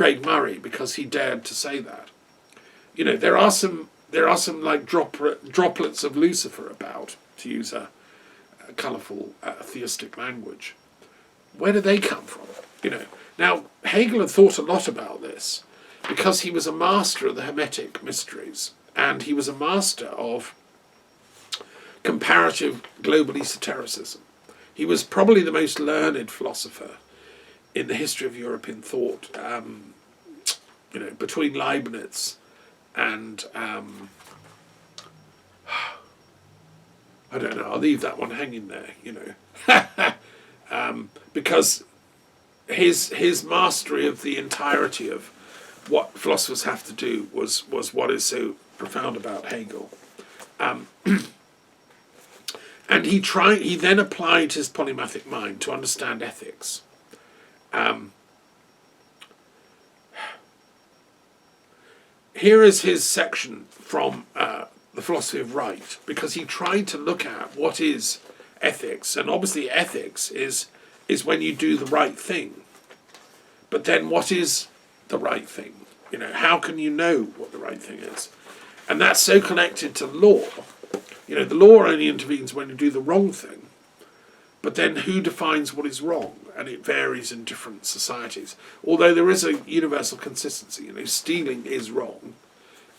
Craig Murray because he dared to say that. You know, there are some like droplets of Lucifer about, to use a colourful theistic language. Where do they come from? You know, now Hegel had thought a lot about this because he was a master of the Hermetic mysteries, and he was a master of comparative global esotericism. He was probably the most learned philosopher in the history of European thought, you know, between Leibniz and I don't know, I'll leave that one hanging there, you know, because his mastery of the entirety of what philosophers have to do was what is so profound about Hegel. And he then applied his polymathic mind to understand ethics. Here is his section from the philosophy of right, because he tried to look at what is ethics, and obviously ethics is when you do the right thing. But then what is the right thing? You know, how can you know what the right thing is? And that's so connected to law. You know, the law only intervenes when you do the wrong thing. But then who defines what is wrong? And it varies in different societies. Although there is a universal consistency. You know, stealing is wrong.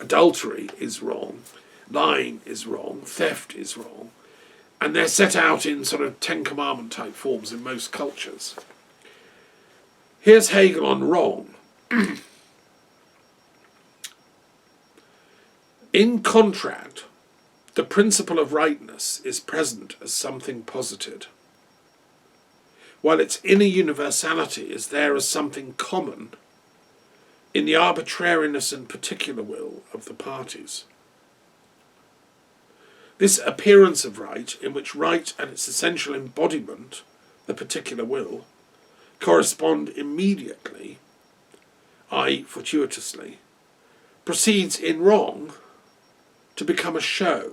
Adultery is wrong. Lying is wrong. Theft is wrong. And they're set out in sort of Ten Commandment type forms in most cultures. Here's Hegel on wrong. In contract, the principle of rightness is present as something posited, while its inner universality is there as something common in the arbitrariness and particular will of the parties. This appearance of right, in which right and its essential embodiment, the particular will, correspond immediately, i.e. fortuitously, proceeds in wrong to become a show,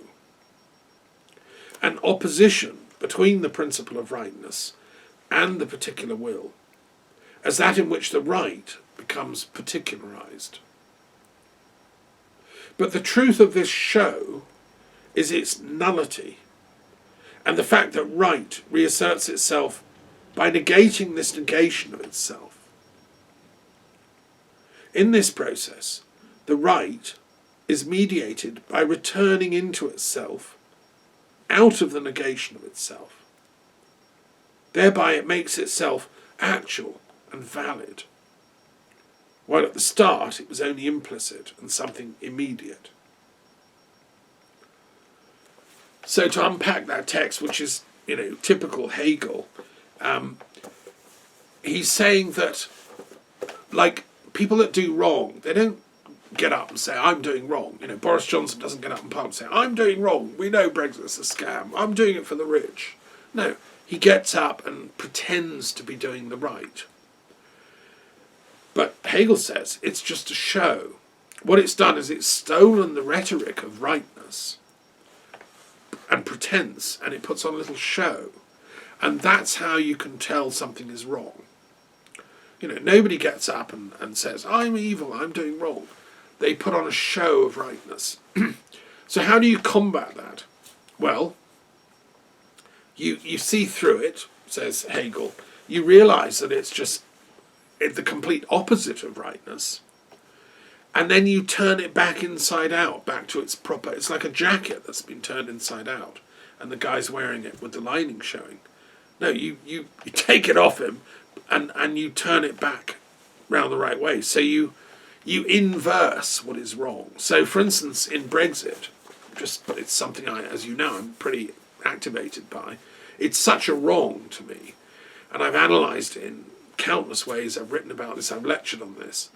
an opposition between the principle of rightness and the particular will, as that in which the right becomes particularized. But the truth of this show is its nullity, and the fact that right reasserts itself by negating this negation of itself. In this process, the right is mediated by returning into itself out of the negation of itself. Thereby it makes itself actual and valid, while at the start it was only implicit and something immediate. So to unpack that text, which is, you know, typical Hegel, he's saying that, like, people that do wrong, they don't get up and say, I'm doing wrong. You know, Boris Johnson doesn't get up in Parliament and say, I'm doing wrong. We know Brexit's a scam. I'm doing it for the rich. No, he gets up and pretends to be doing the right. But Hegel says it's just a show. What it's done is it's stolen the rhetoric of rightness and pretense, and it puts on a little show. And that's how you can tell something is wrong. You know, nobody gets up and says, I'm evil, I'm doing wrong. They put on a show of rightness. So how do you combat that? Well, you see through it, says Hegel. You realise that it's just the complete opposite of rightness. And then you turn it back inside out, back to its proper... It's like a jacket that's been turned inside out, and the guy's wearing it with the lining showing. No, you take it off him, and you turn it back round the right way. So you inverse what is wrong. So, for instance, in Brexit, it's something as you know, I'm pretty activated by. It's such a wrong to me, and I've analysed it in countless ways. I've written about this. I've lectured on this.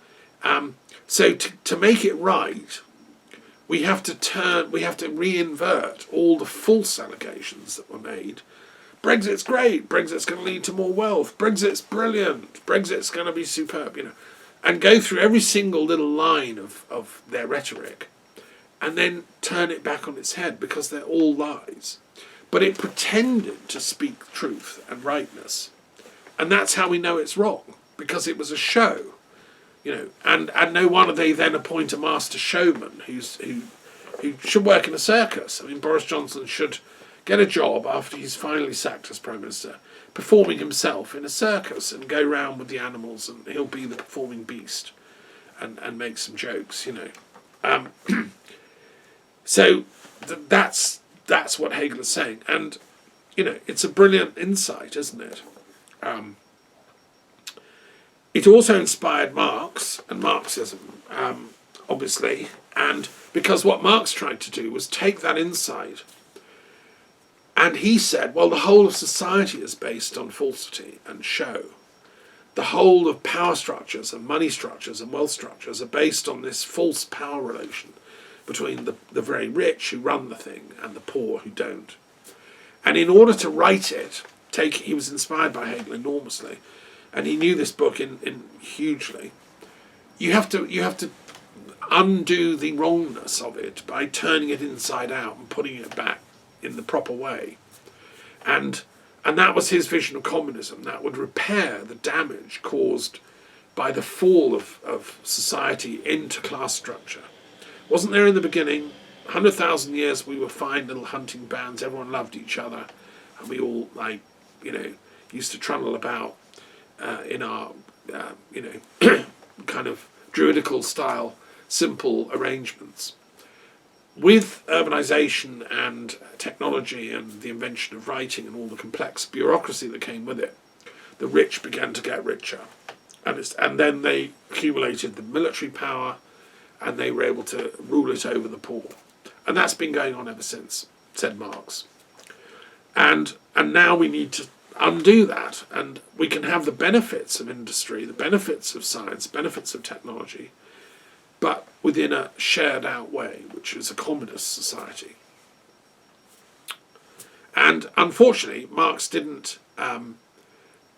So to make it right, we have to re-invert all the false allegations that were made. Brexit's great. Brexit's going to lead to more wealth. Brexit's brilliant. Brexit's going to be superb. You know. And go through every single little line of their rhetoric and then turn it back on its head, because they're all lies. But it pretended to speak truth and rightness. And that's how we know it's wrong, because it was a show. and no wonder they then appoint a master showman who should work in a circus. I mean, Boris Johnson should get a job after he's finally sacked as Prime Minister, performing himself in a circus and go round with the animals, and he'll be the performing beast and make some jokes, So that's what Hegel is saying. And, it's a brilliant insight, isn't it? It also inspired Marx and Marxism, obviously, and because what Marx tried to do was take that insight, and he said, well, the whole of society is based on falsity and show. The whole of power structures and money structures and wealth structures are based on this false power relation between the very rich who run the thing and the poor who don't. And in order to write it, he was inspired by Hegel enormously, and he knew this book in hugely. You have to undo the wrongness of it by turning it inside out and putting it back in the proper way. And that was his vision of communism. That would repair the damage caused by the fall of society into class structure. Wasn't there in the beginning? 100,000 years we were fine little hunting bands, everyone loved each other, and we all, used to trundle about in our, kind of druidical style, simple arrangements. With urbanisation and technology and the invention of writing and all the complex bureaucracy that came with it, the rich began to get richer. And then they accumulated the military power, and they were able to rule it over the poor. And that's been going on ever since, said Marx. And now we need to undo that, and we can have the benefits of industry, the benefits of science, benefits of technology, but within a shared out way, which is a communist society. And unfortunately, Marx didn't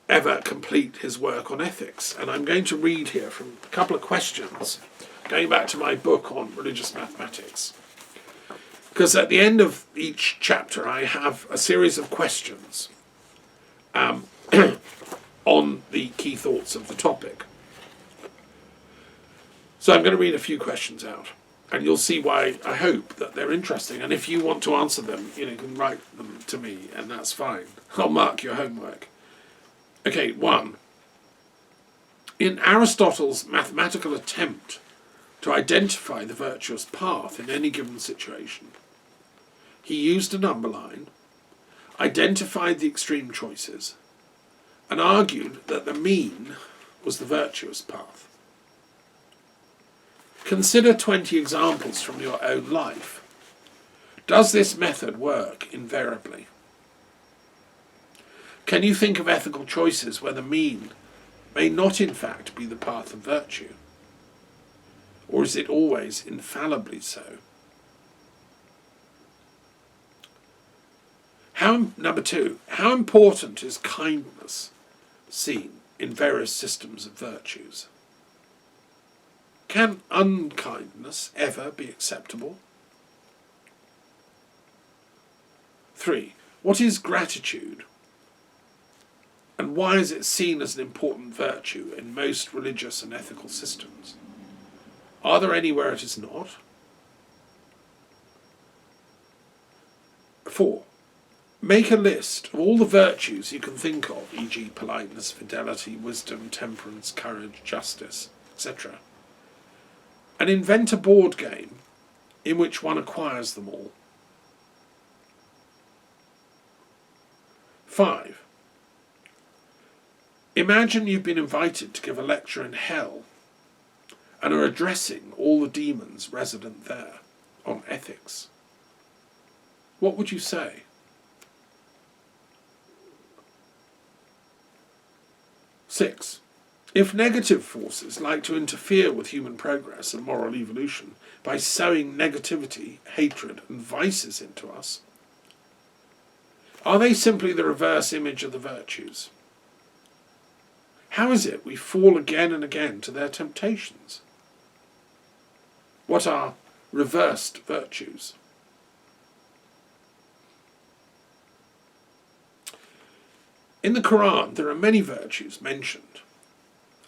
ever complete his work on ethics. And I'm going to read here from a couple of questions, going back to my book on religious mathematics. Because at the end of each chapter, I have a series of questions on the key thoughts of the topic. So I'm going to read a few questions out, and you'll see why I hope that they're interesting. And if you want to answer them, you can write them to me, and that's fine. I'll mark your homework. Okay, 1. In Aristotle's mathematical attempt to identify the virtuous path in any given situation, he used a number line, identified the extreme choices, and argued that the mean was the virtuous path. Consider 20 examples from your own life. Does this method work invariably? Can you think of ethical choices where the mean may not in fact be the path of virtue? Or is it always infallibly so? Number 2, how important is kindness seen in various systems of virtues? Can unkindness ever be acceptable? 3, what is gratitude? And why is it seen as an important virtue in most religious and ethical systems? Are there any where it is not? 4, make a list of all the virtues you can think of, e.g. politeness, fidelity, wisdom, temperance, courage, justice, etc. And invent a board game in which one acquires them all. 5, imagine you've been invited to give a lecture in hell and are addressing all the demons resident there on ethics. What would you say? 6, if negative forces like to interfere with human progress and moral evolution by sowing negativity, hatred, and vices into us, are they simply the reverse image of the virtues? How is it we fall again and again to their temptations? What are reversed virtues? In the Quran, there are many virtues mentioned,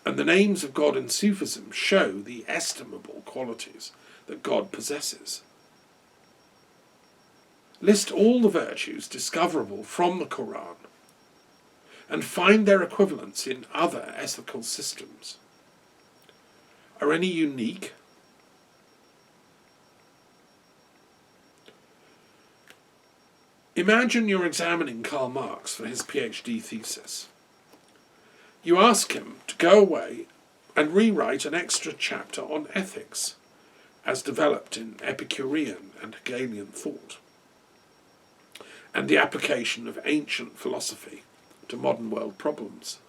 And the names of God in Sufism show the estimable qualities that God possesses. List all the virtues discoverable from the Quran and find their equivalents in other ethical systems. Are any unique? Imagine you're examining Karl Marx for his PhD thesis. You ask him to go away and rewrite an extra chapter on ethics, as developed in Epicurean and Hegelian thought, and the application of ancient philosophy to modern world problems.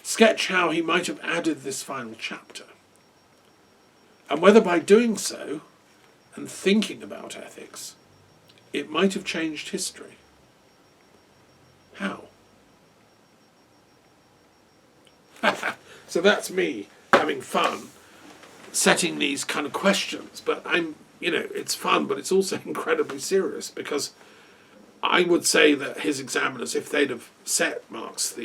Sketch how he might have added this final chapter, and whether by doing so, and thinking about ethics, it might have changed history. How? So that's me having fun setting these kind of questions, but it's fun, but it's also incredibly serious, because I would say that his examiners, if they'd have set Marx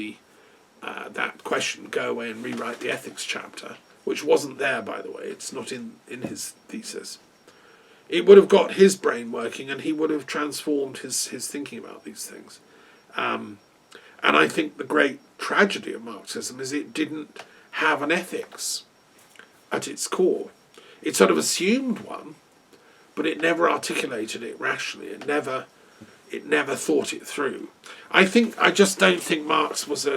that question, go away and rewrite the ethics chapter, which wasn't there, by the way, it's not in his thesis, it would have got his brain working, and he would have transformed his thinking about these things. And I think the great tragedy of Marxism is it didn't have an ethics at its core. It sort of assumed one, but it never articulated it rationally. It never thought it through. I just don't think Marx was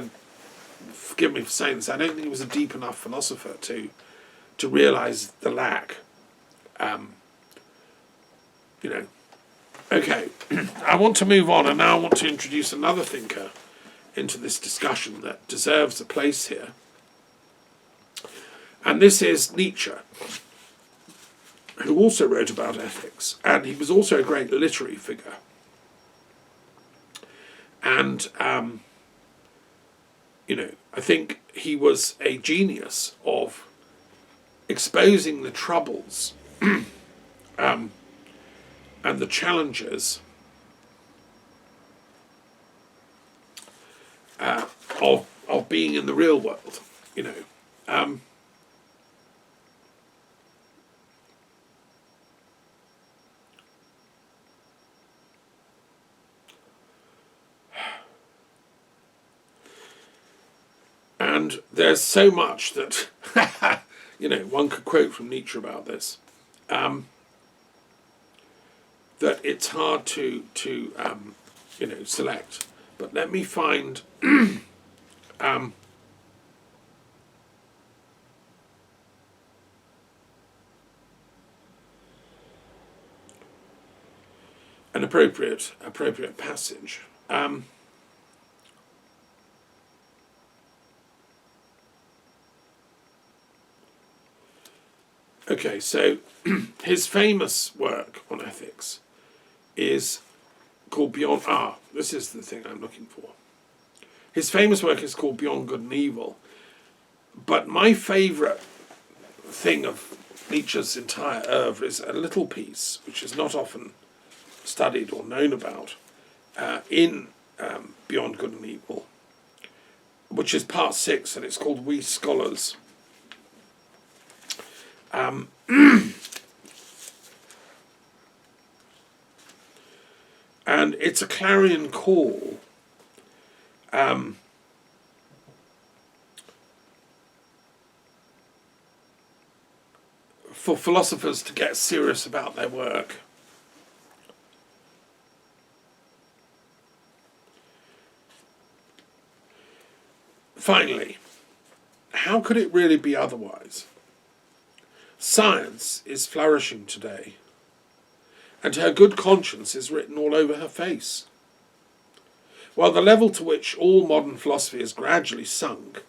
forgive me for saying this, I don't think he was a deep enough philosopher to realise the lack. Okay, I want to move on, and now I want to introduce another thinker into this discussion that deserves a place here. And this is Nietzsche, who also wrote about ethics, and he was also a great literary figure. And, I think he was a genius of exposing the troubles and the challenges of being in the real world, And there's so much that, one could quote from Nietzsche about this, that it's hard to select. But let me find an appropriate passage. Okay, so his famous work on ethics is called Beyond... this is the thing I'm looking for. His famous work is called Beyond Good and Evil. But my favourite thing of Nietzsche's entire oeuvre is a little piece, which is not often studied or known about, in Beyond Good and Evil, which is part 6, and it's called We Scholars. And it's a clarion call for philosophers to get serious about their work. Finally, how could it really be otherwise? Science is flourishing today, and her good conscience is written all over her face. While the level to which all modern philosophy has gradually sunk,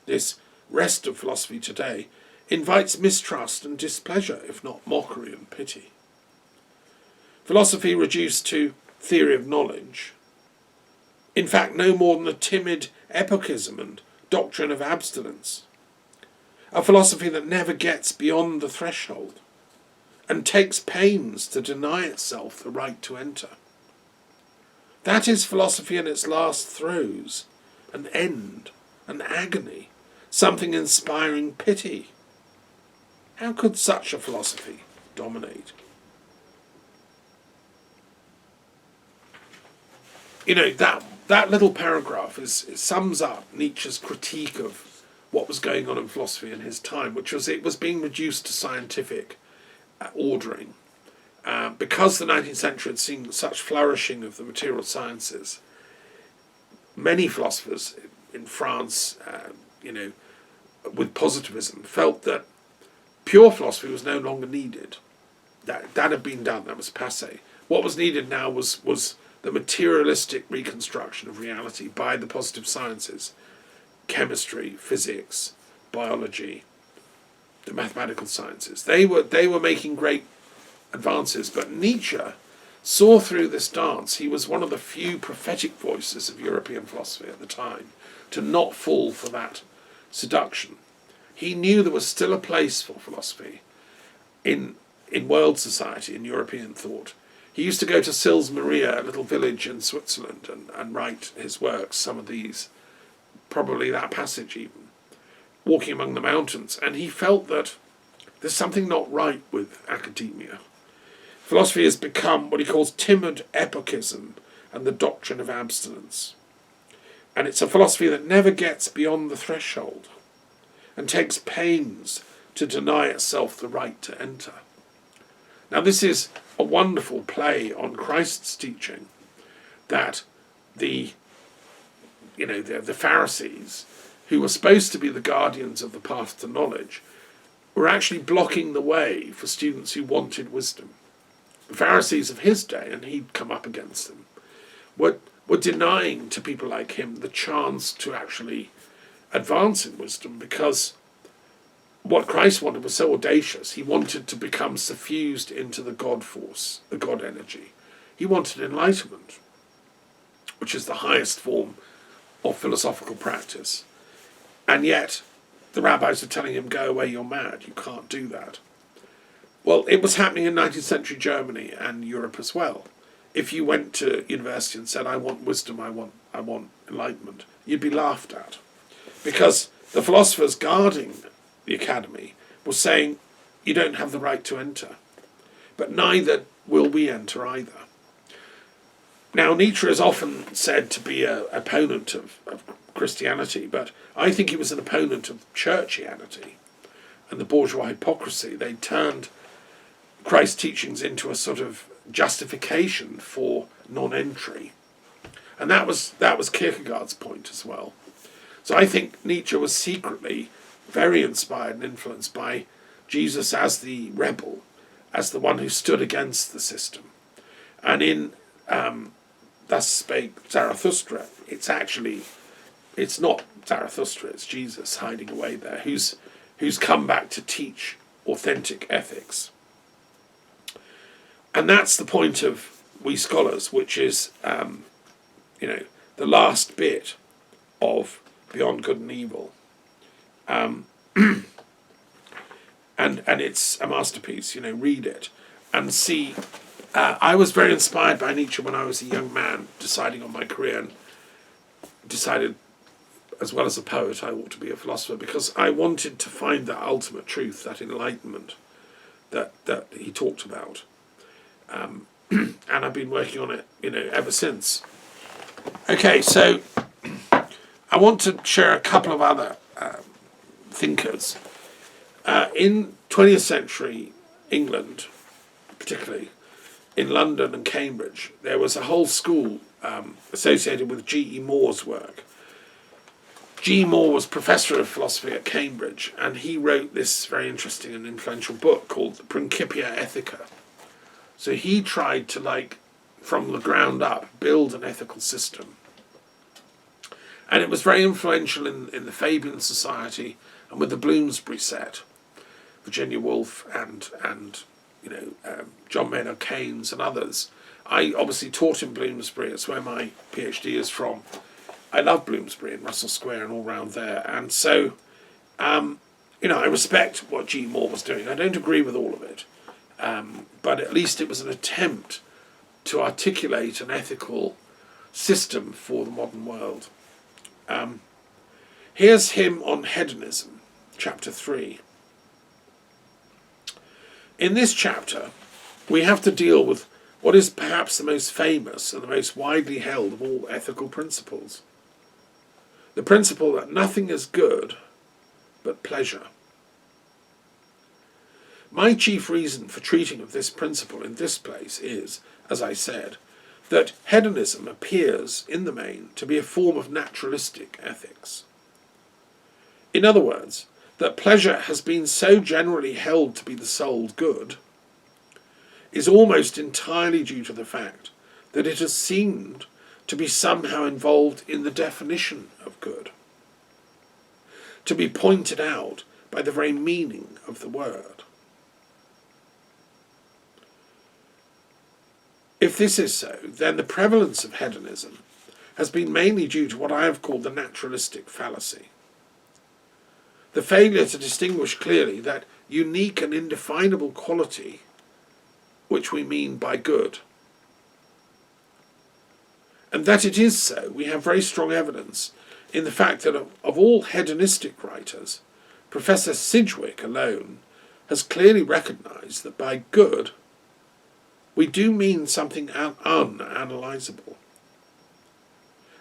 this rest of philosophy today, invites mistrust and displeasure, if not mockery and pity. Philosophy reduced to theory of knowledge, in fact no more than a timid epochysm and doctrine of abstinence, a philosophy that never gets beyond the threshold and takes pains to deny itself the right to enter. That is philosophy in its last throes, an end, an agony, something inspiring pity. How could such a philosophy dominate? You know, that little paragraph it sums up Nietzsche's critique of what was going on in philosophy in his time, which was it was being reduced to scientific ordering. Because the 19th century had seen such flourishing of the material sciences, many philosophers in France, with positivism, felt that pure philosophy was no longer needed. That had been done, that was passé. What was needed now was the materialistic reconstruction of reality by the positive sciences, chemistry, physics, biology, the mathematical sciences. They were making great advances, but Nietzsche saw through this dance. He was one of the few prophetic voices of European philosophy at the time to not fall for that seduction. He knew there was still a place for philosophy in world society, in European thought. He used to go to Sils Maria, a little village in Switzerland, and write his works, some of these, probably that passage even, walking among the mountains, and he felt that there's something not right with academia. Philosophy has become what he calls timid epochysm and the doctrine of abstinence. And it's a philosophy that never gets beyond the threshold and takes pains to deny itself the right to enter. Now this is a wonderful play on Christ's teaching that the Pharisees, who were supposed to be the guardians of the path to knowledge, were actually blocking the way for students who wanted wisdom. The Pharisees of his day, and he'd come up against them, were denying to people like him the chance to actually advance in wisdom, because what Christ wanted was so audacious. He wanted to become suffused into the God force, the God energy. He wanted enlightenment, which is the highest form of philosophical practice. And yet the rabbis were telling him, go away, you're mad, you can't do that. Well, it was happening in 19th century Germany and Europe as well. If you went to university and said, I want wisdom, I want enlightenment, you'd be laughed at. Because the philosophers guarding the academy were saying, you don't have the right to enter. But neither will we enter either. Now, Nietzsche is often said to be an opponent of Christianity, but I think he was an opponent of churchianity and the bourgeois hypocrisy. They turned Christ's teachings into a sort of justification for non-entry. And that was Kierkegaard's point as well. So I think Nietzsche was secretly very inspired and influenced by Jesus as the rebel, as the one who stood against the system. And in Thus Spake Zarathustra, it's not Zarathustra, it's Jesus hiding away there, who's come back to teach authentic ethics. And that's the point of we scholars, which is, the last bit of Beyond Good and Evil. And it's a masterpiece, read it and see. I was very inspired by Nietzsche when I was a young man deciding on my career, and decided, as well as a poet, I ought to be a philosopher, because I wanted to find that ultimate truth, that enlightenment that he talked about. And I've been working on it, ever since. Okay, so I want to share a couple of other thinkers. In 20th century England, particularly in London and Cambridge, there was a whole school associated with G.E. Moore's work. G. Moore was professor of philosophy at Cambridge, and he wrote this very interesting and influential book called the Principia Ethica. So he tried to, from the ground up, build an ethical system. And it was very influential in the Fabian Society and with the Bloomsbury set, Virginia Woolf and John Maynard Keynes and others. I obviously taught in Bloomsbury. It's where my PhD is from. I love Bloomsbury and Russell Square and all round there. And so, I respect what G. Moore was doing. I don't agree with all of it. But at least it was an attempt to articulate an ethical system for the modern world. Here's him on hedonism, chapter 3. In this chapter, we have to deal with what is perhaps the most famous and the most widely held of all ethical principles. The principle that nothing is good but pleasure. My chief reason for treating of this principle in this place is, as I said, that hedonism appears in the main to be a form of naturalistic ethics. In other words, that pleasure has been so generally held to be the sole good is almost entirely due to the fact that it has seemed to be somehow involved in the definition of good, to be pointed out by the very meaning of the word. If this is so, then the prevalence of hedonism has been mainly due to what I have called the naturalistic fallacy. The failure to distinguish clearly that unique and indefinable quality which we mean by good. And that it is so, we have very strong evidence in the fact that of all hedonistic writers, Professor Sidgwick alone has clearly recognised that by good we do mean something unanalysable,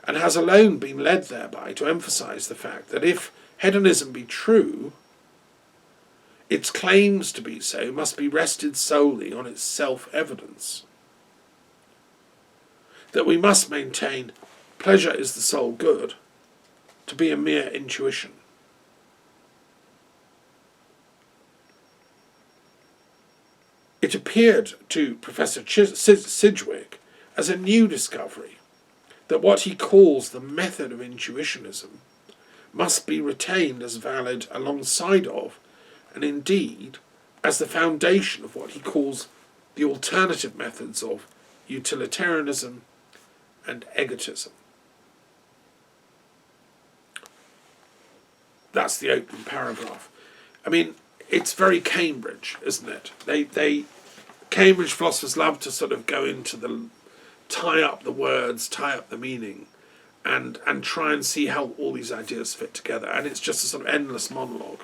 and has alone been led thereby to emphasise the fact that if hedonism be true, its claims to be so must be rested solely on its self-evidence. That we must maintain pleasure is the sole good to be a mere intuition. It appeared to Professor Sidgwick as a new discovery that what he calls the method of intuitionism must be retained as valid alongside of, and indeed as the foundation of what he calls the alternative methods of utilitarianism and egotism. That's the opening paragraph. I mean, it's very Cambridge, isn't it? Cambridge philosophers love to sort of go into tie up the words, tie up the meaning, and try and see how all these ideas fit together. And it's just a sort of endless monologue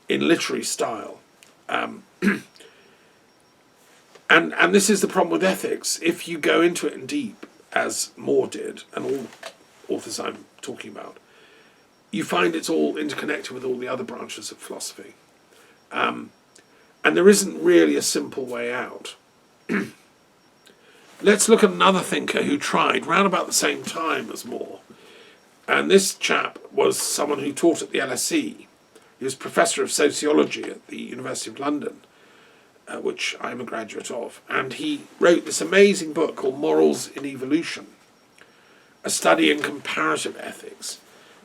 in literary style. And this is the problem with ethics. If you go into it in deep, as Moore did, and all authors I'm talking about, you find it's all interconnected with all the other branches of philosophy. And there isn't really a simple way out. Let's look at another thinker who tried round about the same time as Moore. And this chap was someone who taught at the LSE. He was Professor of Sociology at the University of London, which I'm a graduate of. And he wrote this amazing book called Morals in Evolution, a study in comparative ethics.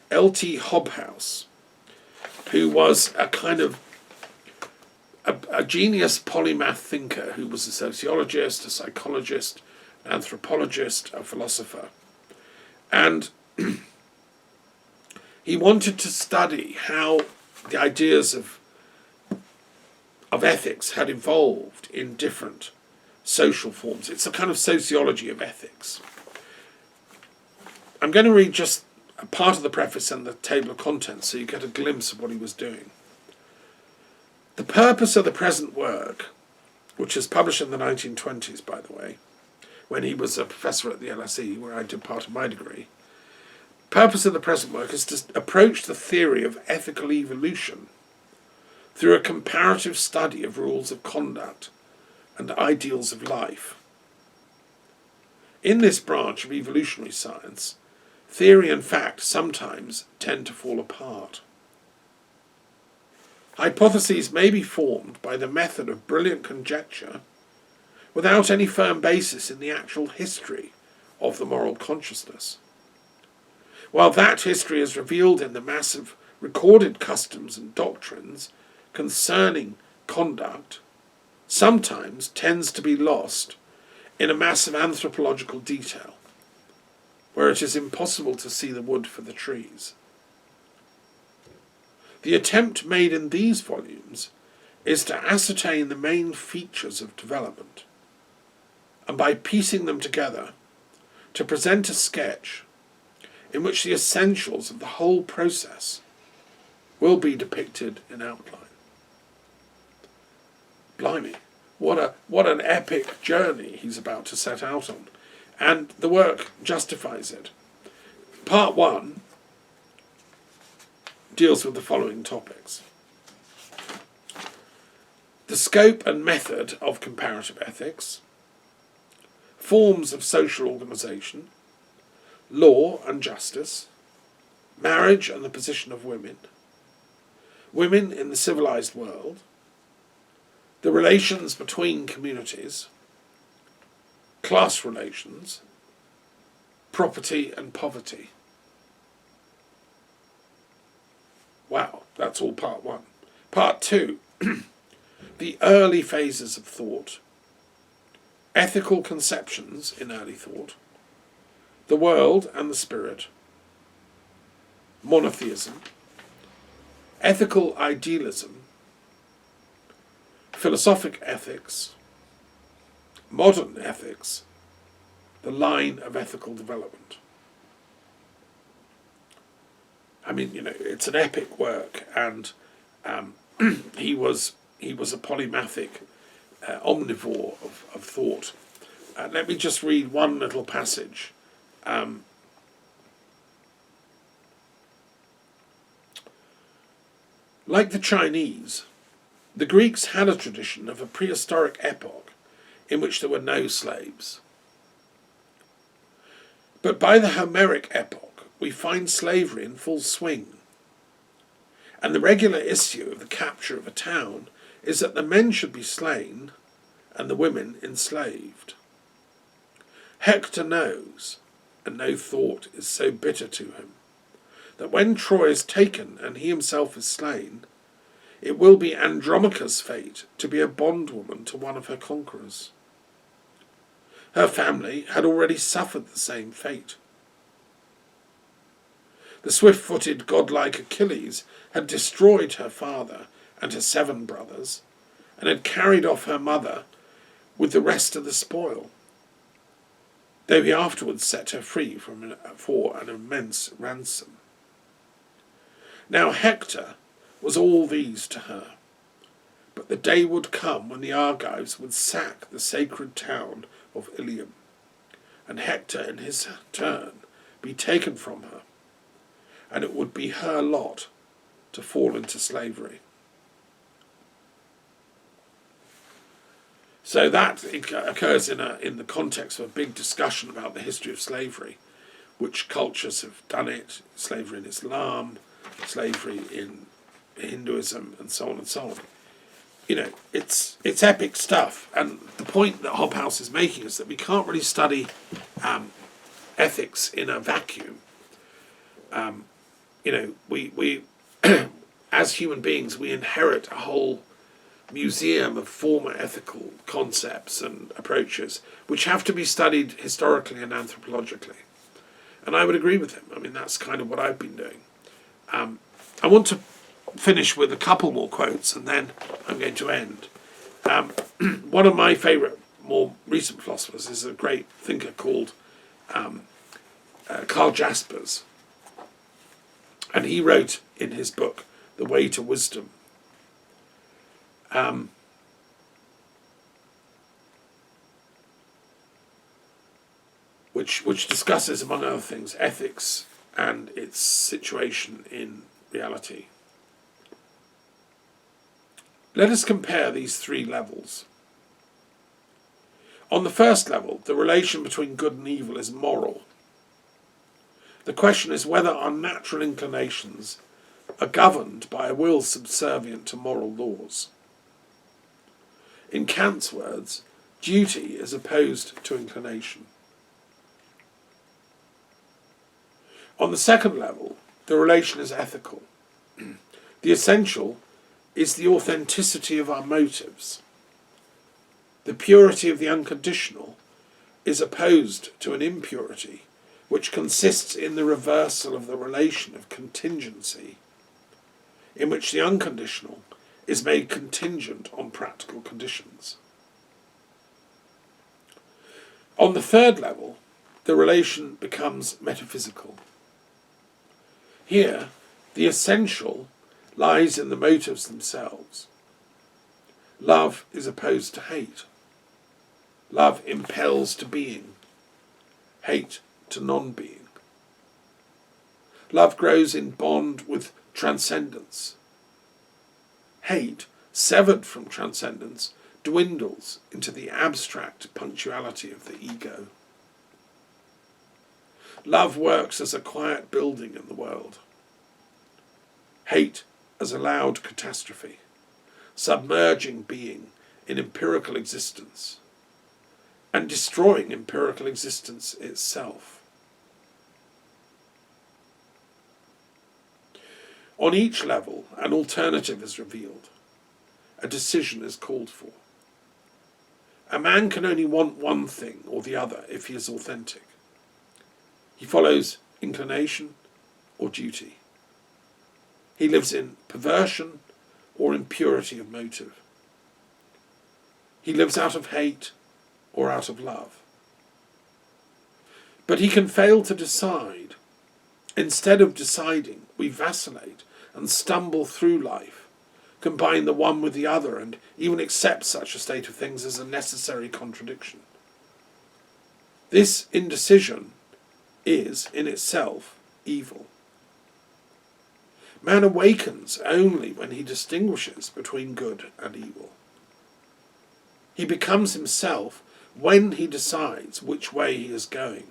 L.T. Hobhouse, who was a kind of a genius polymath thinker who was a sociologist, a psychologist, an anthropologist, a philosopher. And he wanted to study how the ideas of ethics had evolved in different social forms. It's a kind of sociology of ethics. I'm going to read just a part of the preface and the table of contents so you get a glimpse of what he was doing. The purpose of the present work, which was published in the 1920s, by the way, when he was a professor at the LSE, where I did part of my degree, purpose of the present work is to approach the theory of ethical evolution through a comparative study of rules of conduct and ideals of life. In this branch of evolutionary science, theory and fact sometimes tend to fall apart. Hypotheses may be formed by the method of brilliant conjecture without any firm basis in the actual history of the moral consciousness. While that history is revealed in the mass of recorded customs and doctrines concerning conduct, sometimes tends to be lost in a mass of anthropological detail, where it is impossible to see the wood for the trees. The attempt made in these volumes is to ascertain the main features of development, and by piecing them together, to present a sketch in which the essentials of the whole process will be depicted in outline. Blimey, what an epic journey he's about to set out on, and the work justifies it. Part 1 deals with the following topics: the scope and method of comparative ethics, forms of social organisation, law and justice, marriage and the position of women, women in the civilised world, the relations between communities, class relations, property and poverty. Wow, that's all part 1. Part 2, the early phases of thought, ethical conceptions in early thought, the world and the spirit, monotheism, ethical idealism, philosophic ethics, modern ethics, the line of ethical development. I mean, it's an epic work, and he was a polymathic omnivore of thought. Let me just read one little passage. Like the Chinese, the Greeks had a tradition of a prehistoric epoch in which there were no slaves. But by the Homeric epoch, we find slavery in full swing. And the regular issue of the capture of a town is that the men should be slain and the women enslaved. Hector knows, and no thought is so bitter to him, that when Troy is taken and he himself is slain, it will be Andromache's fate to be a bondwoman to one of her conquerors. Her family had already suffered the same fate. The swift-footed, godlike Achilles had destroyed her father and her 7 brothers, and had carried off her mother with the rest of the spoil, though he afterwards set her free for an immense ransom. Now Hector was all these to her, but the day would come when the Argives would sack the sacred town of Ilium, and Hector in his turn be taken from her, and it would be her lot to fall into slavery. So that occurs in the context of a big discussion about the history of slavery, which cultures have done it: slavery in Islam, slavery in Hinduism, and so on and so on. It's epic stuff, and the point that Hobhouse is making is that we can't really study ethics in a vacuum. We as human beings, we inherit a whole museum of former ethical concepts and approaches which have to be studied historically and anthropologically. And I would agree with him. I mean, that's kind of what I've been doing. I want to finish with a couple more quotes, and then I'm going to end. One of my favourite, more recent philosophers is a great thinker called Karl Jaspers. And he wrote in his book, The Way to Wisdom, which discusses, among other things, ethics and its situation in reality. Let us compare these 3 levels. On the first level, the relation between good and evil is moral. The question is whether our natural inclinations are governed by a will subservient to moral laws. In Kant's words, duty is opposed to inclination. On the second level, the relation is ethical. The essential is the authenticity of our motives. The purity of the unconditional is opposed to an impurity which consists in the reversal of the relation of contingency, in which the unconditional is made contingent on practical conditions. On the third level, the relation becomes metaphysical. Here, the essential lies in the motives themselves. Love is opposed to hate. Love impels to being, hate to non-being. Love grows in bond with transcendence. Hate, severed from transcendence, dwindles into the abstract punctuality of the ego. Love works as a quiet building in the world. Hate as a loud catastrophe, submerging being in empirical existence and destroying empirical existence itself. On each level, an alternative is revealed. A decision is called for. A man can only want one thing or the other if he is authentic. He follows inclination or duty. He lives in perversion or in purity of motive. He lives out of hate or out of love. But he can fail to decide. Instead of deciding, we vacillate and stumble through life, combine the one with the other, and even accept such a state of things as a necessary contradiction. This indecision is, in itself, evil. Man awakens only when he distinguishes between good and evil. He becomes himself when he decides which way he is going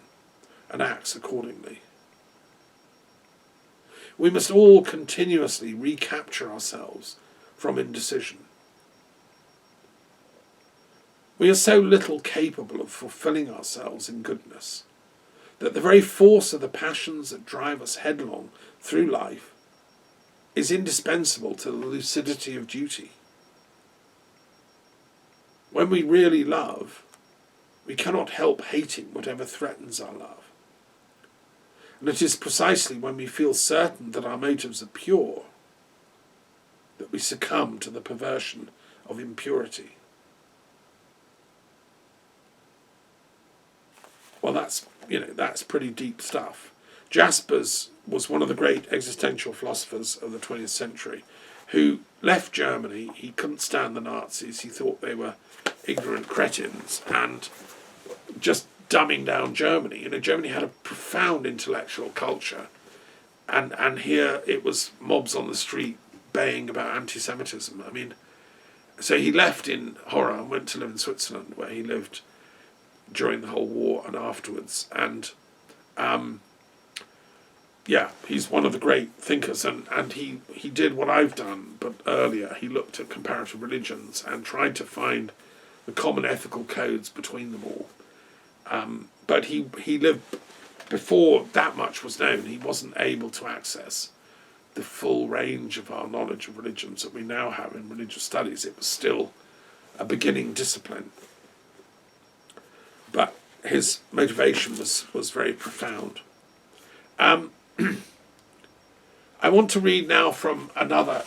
and acts accordingly. We must all continuously recapture ourselves from indecision. We are so little capable of fulfilling ourselves in goodness that the very force of the passions that drive us headlong through life is indispensable to the lucidity of duty. When we really love, we cannot help hating whatever threatens our love. And it is precisely when we feel certain that our motives are pure that we succumb to the perversion of impurity. Well, that's pretty deep stuff. Jaspers was one of the great existential philosophers of the 20th century who left Germany. He couldn't stand the Nazis. He thought they were ignorant cretins and just dumbing down Germany. Germany had a profound intellectual culture, and here it was mobs on the street baying about anti-Semitism. So he left in horror and went to live in Switzerland, where he lived during the whole war and afterwards. And he's one of the great thinkers, and he did what I've done, but earlier. He looked at comparative religions and tried to find the common ethical codes between them all. But he lived before that much was known. He wasn't able to access the full range of our knowledge of religions that we now have in religious studies. It was still a beginning discipline. But his motivation was very profound. I want to read now from another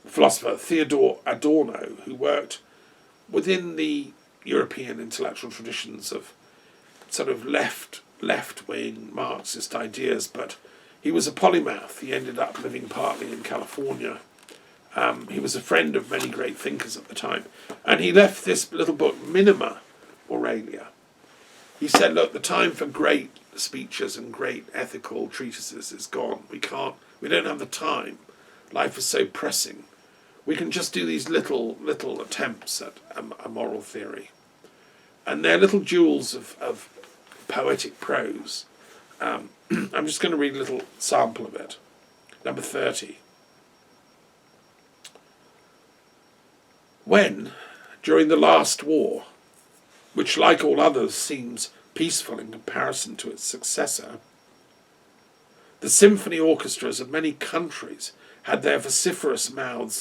philosopher, Theodore Adorno, who worked within the European intellectual traditions of sort of left-wing Marxist ideas, but he was a polymath. He ended up living partly in California. He was a friend of many great thinkers at the time, and he left this little book, Minima Moralia. He said, look, the time for great speeches and great ethical treatises is gone. We don't have the time. Life is so pressing. We can just do these little attempts at a moral theory. And they're little jewels of poetic prose. I'm just going to read a little sample of it. Number 30. When, during the last war, which like all others seems peaceful in comparison to its successor, the symphony orchestras of many countries had their vociferous mouths